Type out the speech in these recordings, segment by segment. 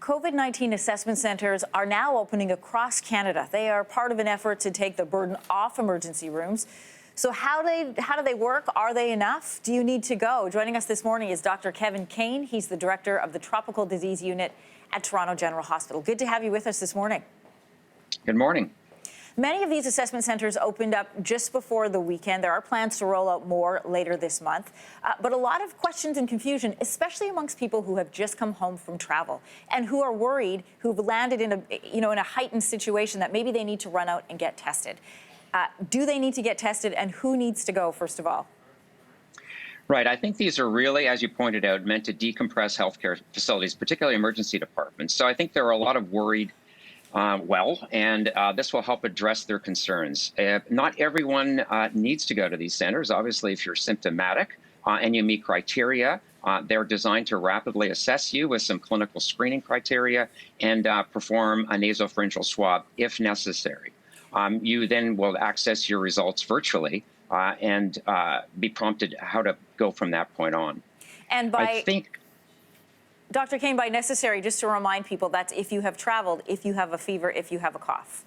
COVID-19 assessment centres are now opening across Canada. They are part of an effort to take the burden off emergency rooms. So how do they work? Are they enough? Do you need to go? Joining us this morning is Dr. Kevin Kane. He's the director of the Tropical Disease Unit at Toronto General Hospital. Good to have you with us this morning. Good morning. Many of these assessment centres opened up just before the weekend. There are plans to roll out more later this month. But a lot of questions and confusion, especially amongst people who have just come home from travel and who are worried, who've landed in a heightened situation that maybe they need to run out and get tested. Do they need to get tested, and who needs to go, first of all? Right. I think these are really, as you pointed out, meant to decompress healthcare facilities, particularly emergency departments. So I think there are a lot of worried and this will help address their concerns. Not everyone needs to go to these centers. Obviously, if you're symptomatic and you meet criteria, they're designed to rapidly assess you with some clinical screening criteria and perform a nasopharyngeal swab if necessary. You then will access your results virtually and be prompted how to go from that point on. And Dr. Kane, by necessary, just to remind people, that's if you have traveled, if you have a fever, if you have a cough.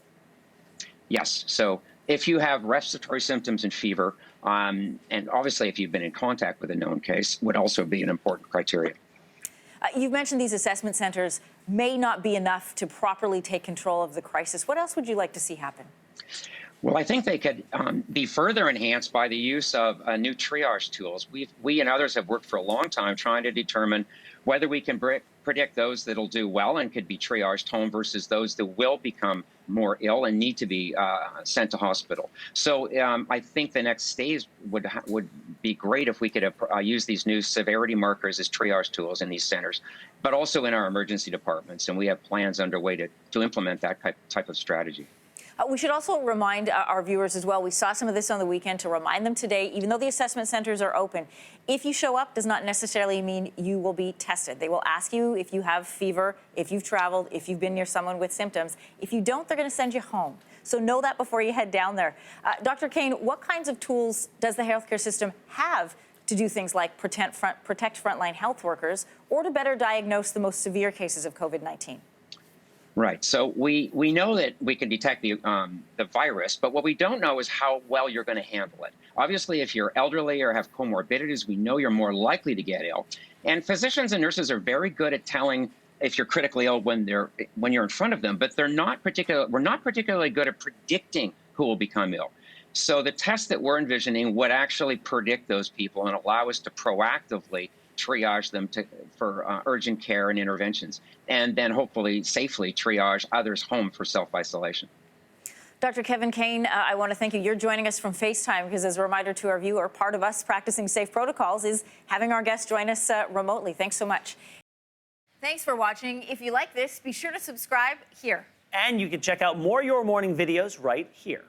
Yes. So if you have respiratory symptoms and fever, and obviously if you've been in contact with a known case, would also be an important criteria. You've mentioned these assessment centres may not be enough to properly take control of the crisis. What else would you like to see happen? Well, I think they could be further enhanced by the use of new triage tools. We and others have worked for a long time trying to determine whether we can predict those that'll do well and could be triaged home versus those that will become more ill and need to be sent to hospital. So I think the next stage would be great if we could use these new severity markers as triage tools in these centers, but also in our emergency departments. And we have plans underway to implement that type of strategy. We should also remind our viewers as well, we saw some of this on the weekend, to remind them today, even though the assessment centres are open, if you show up does not necessarily mean you will be tested. They will ask you if you have fever, if you've traveled, if you've been near someone with symptoms. If you don't, they're going to send you home. So know that before you head down there. Dr. Kane, what kinds of tools does the healthcare system have to do things like protect frontline health workers or to better diagnose the most severe cases of COVID-19? Right. So we know that we can detect the virus, but what we don't know is how well you're going to handle it. Obviously, if you're elderly or have comorbidities, we know you're more likely to get ill. And physicians and nurses are very good at telling if you're critically ill when you're in front of them, but we're not particularly good at predicting who will become ill. So the test that we're envisioning would actually predict those people and allow us to proactively triage them for urgent care and interventions, and then hopefully safely triage others home for self-isolation. Dr. Kevin Kane, I want to thank you. You're joining us from FaceTime because, as a reminder to our viewer, part of us practicing safe protocols is having our guests join us remotely. Thanks so much. Thanks for watching. If you like this, be sure to subscribe here. And you can check out more Your Morning videos right here.